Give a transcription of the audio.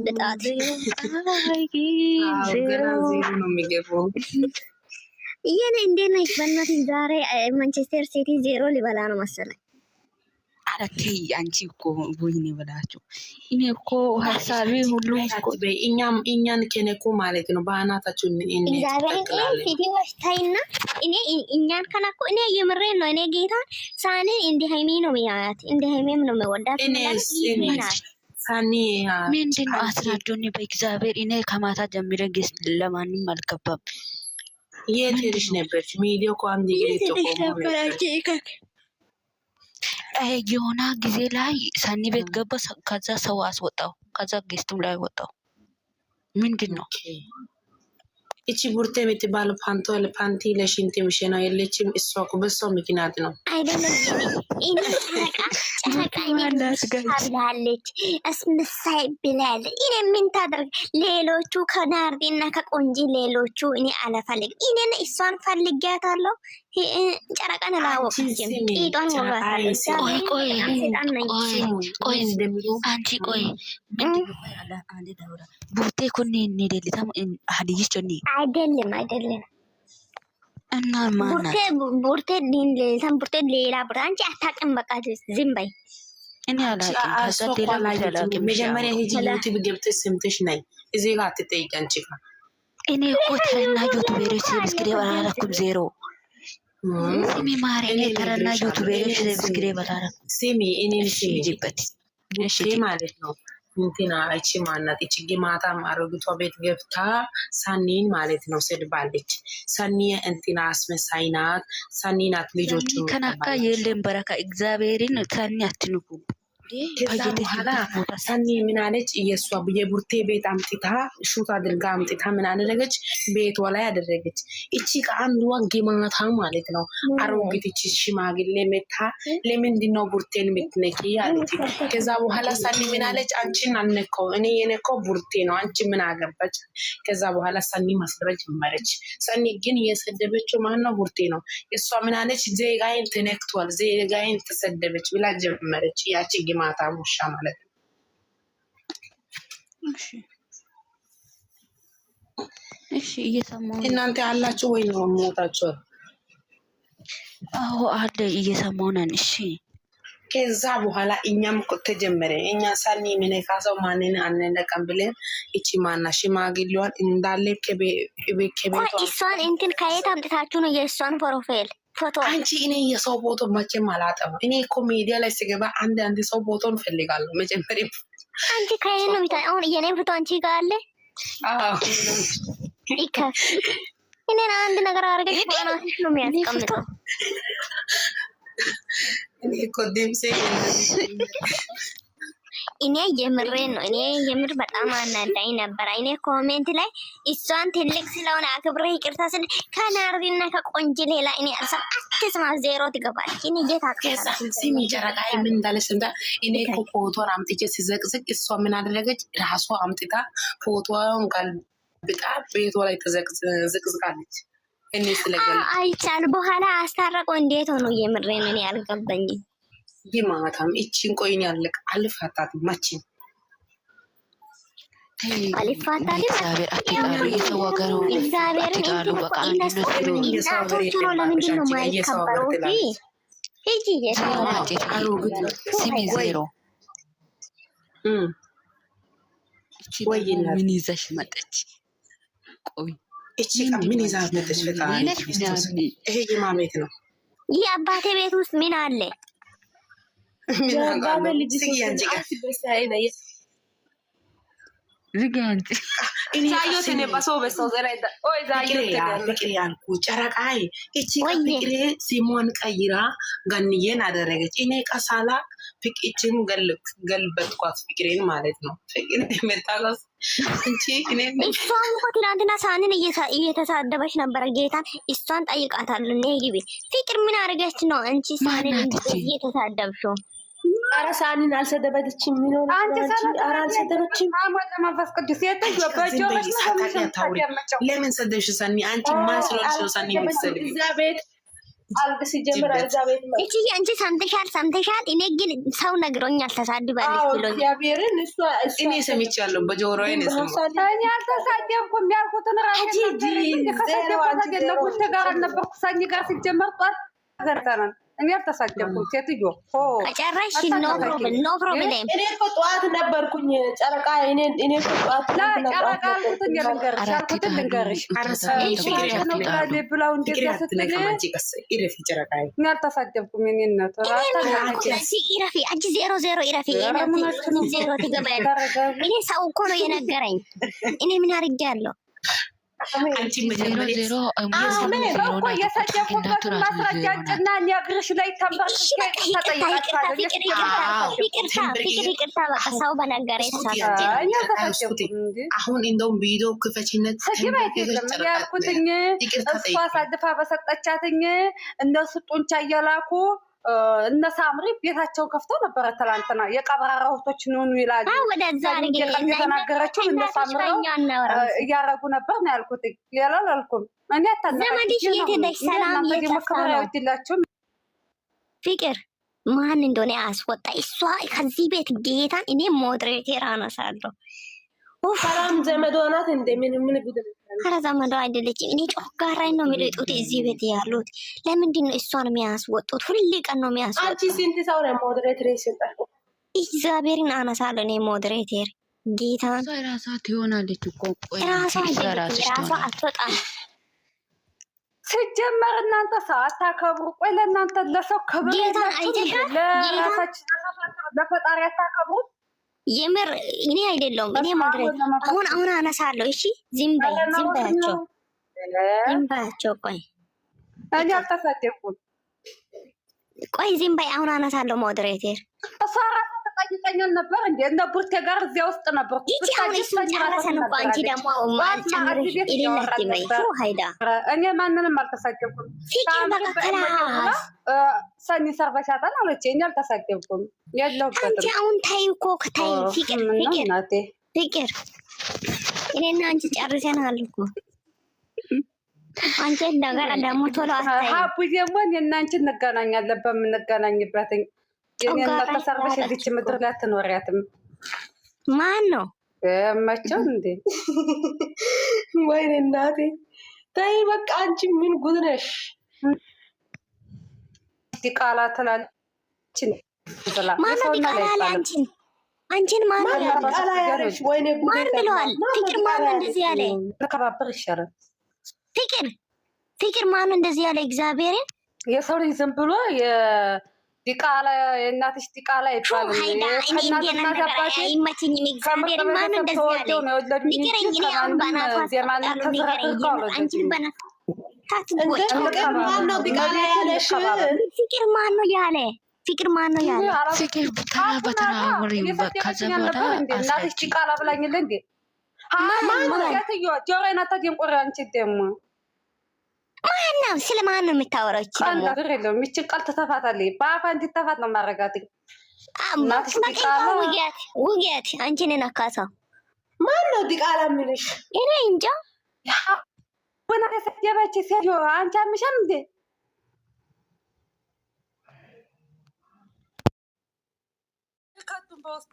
ብጣት ገና ዜሮ ነው የሚገባው። ይሄን እንዴት ነሽ? በእናትሽ ዛሬ ማንቸስተር ሲቲ 0 ሊበላ ነው መሰለኝ። አረቲ አንቺ እኮ ወይኔ በላችሁ። እኔ እኮ ሐሳቤ ሁሉ እኮ እኛን ከነኩ ማለት ነው በአናታችሁ እኔ እግዚአብሔር ሲቲ ወስታይና እኛን ከነኩ እኔ የምሬን ነው። እኔ ጌታ ሳኔ እንደ ሃይሜ ነው የሚያያት፣ እንደ ሃይሜም ነው የሚወዳት። ሳኒ ምንድን ነው አስናዶኝ በእግዚአብሔር። እኔ ከማታ ጀምሬ ገስት ለማንም አልገባም። የት ሄድሽ ነበርሽ? ሚዲያ እኮ አንድ ይገሪቶ የሆነ ጊዜ ላይ ሳኒ ቤት ገባ። ከዛ ሰው አስወጣው። ከዛ ጌስቱም ላይ ወጣው። ምንድን ነው እቺ ቡርቴ የምትባለው ፓንቲ ለሽንት ምሽና የለችም። እሷ እኮ በሷ ምክንያት ነው አይደለም። እኔ ጨረቃ ብላለች፣ አስመሳይ ብላለች። እኔ ምን ታደርግ? ሌሎቹ ከናርዲና ከቆንጂ ሌሎቹ እኔ አለፈልግ። እኔ እሷን ፈልጊያታለሁ። ጨረቃን አላወቅችም። ጤጧን ወጋታለሁ። ቆይ አንቺ ቆይ ቡርቴ ኩኒ ኒደልታም ሀዲይስ ጆኒ አይደለም እና ማናት ቡርቴ ሌላ ብር አንቺ አታውቅም። በቃ ዝም በይ። እኔ አላውቅም። ከዛ ሌላ መጀመሪያ ሂጂ ዩቲዩብ ገብተሽ ሰምተሽ ነይ። እዚህ ጋር አትጠይቂ አንቺ ጋር እኔ እኮ ተረና ዩቲዩበሮች ሰብስክራይብ አላረኩም 0 ስሚ ማሪ። እኔ ተረና ዩቲዩበሮች ሰብስክራይብ አላረኩም። ስሚ እኔን ስሚ ጅበት እሺ ማለት ነው። እንትና እቺ ማናት? እቺ ግማታ አሮጊቷ ቤት ገብታ ሳኒን ማለት ነው ስድባለች። ሳኒ እንትና አስመሳይ ናት፣ ሳኒ ናት ልጆቹ ከናካ የለም በረካ እግዚአብሔርን ሳኒ አትንኩ። ከዛ በኋላ ሳኒ ምን አለች? የእሷ የቡርቴ ቤት አምጥታ ሹት አድርጋ አምጥታ ምን አደረገች? ቤቷ ላይ አደረገች። እቺ ከአንዷ ግማታ ማለት ነው አሮጊት እቺ ሽማግሌ መታ ለምንድን ነው ቡርቴን የምትነኪ አለች። ከዛ በኋላ ሳኒ ምን አለች? አንቺን አልነካው እኔ የነካው ቡርቴ ነው፣ አንቺ ምን አገባች? ከዛ በኋላ ሳኒ ማስረጅ ጀመረች። ሳኒ ግን የሰደበችው ማን ነው? ቡርቴ ነው። እሷ ምን አለች? ዜጋዬን ተነክቷል፣ ዜጋዬን ተሰደበች ብላ ጀመረች። ያቺ ማታ ሙሻ ማለት ነው። እሺ እየሰማሁ እናንተ አላችሁ ወይ ነው ሞታችሁ? አዎ አለ እየሰማሁ ነን። እሺ ከዛ በኋላ እኛም ተጀመረ። እኛ ሳኒ ምን ካሰው ማንን አንነቀም ብለን እቺ ማና ሽማግሌዋን እንዳለ ከቤቷ እሷን እንትን ከየት አምጥታችሁ ነው የእሷን ፕሮፋይል ፎቶ? አንቺ እኔ የሰው ፎቶ መቼም አላጠፋም። እኔ እኮ ሚዲያ ላይ ስገባ አንድ ሰው ፎቶን ፈልጋለሁ። መጀመሪያ አንቺ ከየት ነው የሚታ? አሁን የኔ ፎቶ አንቺ ጋር አለ? አዎ ይከፍ እኔ አንድ ነገር አድርገሽ ፎቶናሽ ነው የሚያስቀምጠው። እኔ እኮ ደምሴ እኔ የምሬን ነው። እኔ የምር በጣም አናዳኝ ነበር። እኔ ኮሜንት ላይ እሷን ትልቅ ስለሆነ አክብሬ ይቅርታ ስል ከናርዲና ከቆንጂ ሌላ እኔ አትስማ 0 ትገባለች። እኔ ጌታ ሲሚ ጨረቃ ምን እንዳለች እንዳ እኔ እኮ ፎቶን አምጥቼ ሲዘቅዝቅ እሷ ምን አደረገች? ራሷ አምጥታ ፎቶውን ገልብጣ ቤቷ ላይ ተዘቅዝቃለች። እኔ ስለገለ አይቻል በኋላ አስታረቁ። እንዴት ሆኖ የምሬን እኔ አልገባኝም። ይማታም እቺን ቆይን ያለቅ አልፋታትም ማችን አልፋታትም። እግዚአብሔር አትጣሉ፣ እየተዋገሩ አትጣሉ። በቃ እናቶቹ ነው ለምንድን ነው የማይከበረው? ሂጂ ስሚ 0 ምን ይዘሽ መጠች? ቆይ እቺ ምን ይዛ መጠች? ፈጣሪ ይሄ የማሜት ነው። ይህ አባቴ ቤት ውስጥ ምን አለ? ጨረቃይ እቺ ፍቅሬ ሲሞን ቀይራ ገንዬን አደረገች። እኔ ቀሳላ ፍቅችን ገልበጥኳት ፍቅሬን ማለት ነው። ፍቅሬ መጣላስ እንቺ እኔ እሷን እኮ ትናንትና ሳንን እየተሳደበች ነበረ። ጌታን እሷን ጠይቃታለሁ። ነይ ግቢ ፍቅር ምን አደረገች ነው አንቺ ሳንን እየተሳደብሽው? ኧረ ሳኒን አልሰደበችም። የሚለው አንተ ኧረ አልሰደበችም። ለምን ሰደብሽ? ሳኒ አንቺ ማን ስለሆንሽ ነው ሳኒ የምትሰድቢው? አልግ ሲጀምር እዛ ቤት ነው እቺ አንቺ ሰምተሻል። እኔ ግን ሰው ነግሮኛል ተሳድባለች ብሎኝ እግዚአብሔርን እኔ ሰምቻለሁ በጆሮዬ ነው የሰማሁት። እኔ አልተሳደብኩም ያልኩትን ራሴ ጋር ነበርኩ ሰኝ ጋር ሲጀመር ጧት ገርተናል። እኔ አልተሳደብኩም ሴትዮ ከጨረሽ ኖ ፕሮብሌም። እኔ እኮ ጠዋት ነበርኩኝ ጨረቃ እኔ እኮ ጠዋት ጨረቃ አልኩትን ልንገርሽ አልኩትን ልንገርሽ ብላው እንደዚያ ስትል እኔ አልተሳደብኩም። እኔ እናት ኢረፊ አንቺ 00 ኢረፊ 0 ትገባያለሽ። እኔ ሰው እኮ ነው የነገረኝ። እኔ ምን አድርጌያለሁ? አንቺ መጀመሪያ እኮ የሰደብኩበት ማስረጃ ጭና እግርሽ ላይ ተንበርክኬ ተጠይቃታለሁ። ይቅርታ በቃ ሰው በነገረኝ አሁን እንደውም ቪዲዮ ክፈችነት ያልኩትኝ እሷ አሳልፋ በሰጠቻትኝ እነሱ ጡንቻ እየላኩ እነ ሳምሪ ቤታቸውን ከፍተው ነበረ። ትላንትና የቀብራራ እህቶች ነኑ ይላሉ። የተናገረችው እነ ሳምሪ እያረጉ ነበር ነው ያልኩት። ሌላ አላልኩም። እኔ አታናግሪላቸው ፍቅር ማን እንደሆነ አስወጣ። እሷ ከዚህ ቤት ጌታን እኔ ሞዴሬተር አነሳለሁ። ሰላም ዘመዷ ናት። እንደምን ምን ጉድ ኧረ ዘመዷ አይደለችም። እኔ ጮጋራይ ነው የሚሉት እዚህ ቤት ያሉት። ለምንድን ነው እሷን የሚያስወጡት? ሁሌ ቀን ነው የሚያስወጡት። አንቺ ስንት ሰው ነው ሞዴሬተር ይሰጣል? እግዚአብሔርን አነሳለሁ እኔ ሞዴሬተር ጌታን ራሷ ትሆናለች እኮ ራሷ አትወጣም። ሲጀመር እናንተ ሰው አታከብሩ። ቆይ ለእናንተ ለሰው ክብር ለራሳችን ለፈጣሪ አታከብሩ። የምር እኔ አይደለሁም። እኔ ሞዴሬተር አሁን አነሳለሁ። እሺ ዝም በያቸው። ቆይ እኔ አልተሳደብኩም። ቆይ ዝም በይ። አሁን አነሳለሁ ሞዴሬተር። እሷ ራሷ ተጠይቀኛል ነበር እንዴ? እነ ቡርቴ ጋር እዚያ ውስጥ ነበር። ጨረሰን እኮ አንቺ ደግሞ ማልጨምርሽ ኢሊለት በይ ሀይዳ። እኔ ማንንም አልተሳደብኩም። ሰኒ ሰርበሻታል አለች። እኔ አልተሳደብኩም። የለሁበትም። አንቺ አሁን ታይ እኮ ከታይ ፍቅር እኔና አንቺ ጨርሰናል እኮ። አንቺ እንደገና ደግሞ ቶሎ አታይ ሀቡ ደግሞ እኔና አንቺ እንገናኛለን በምንገናኝበት። የኔና ተሰርበሽ እዚች ምድር ላይ አትኖሪያትም። ማን ነው መቼው እንዴ? ወይኔ እናቴ ተይ በቃ። አንቺ ምን ጉድ ነሽ? ዲቃላ ትላለች። ማነው ዲቃላ አለ? አንቺን ማን ዲቃላ ያለሽ? ወይኔ ጉድ ማን ብለዋል? ፍቅር ማን እንደዚህ ያለ? ተከባበር ይሻላል። ፍቅር ማን እንደዚህ ያለ? እግዚአብሔርን የሰው ልጅ ዝም ብሎ ዲቃላ የእናትሽ ዲቃላ ይባላል። አይመችኝም። እግዚአብሔርን ማን እንደዚህ ያለ? ንገረኝ። እኔ አሁን በናቷ አስፈጣለሁ። ንገረኝ። አንቺን በናቷ ፍቅር ማን ነው ዲቃላ ያለሽ? ፍቅር ማን ነው ያለ? ፍቅር ማን ነው ያለ? ፍቅር ተራ በተራ አውሪ። ከዛ በኋላ እናትሽ ዲቃላ ብላኝልህ እንዴ? ጆሮዬን አታድንቁሪ። አንቺ ደግሞ ማን ነው? ስለ ማን ነው የምታወራው? ነገር የለውም። ይችን ቃል ትተፋታለህ። በአፋ እንድትተፋት ነው ማረጋት። ውጊያት አንቺን ነካሳው። ማን ነው ዲቃላ የሚልሽ? እኔ እንጃ። ቡና የሰደበች ሴትዮ አንቺ አምሻል እንዴ? ከቱም በውስጥ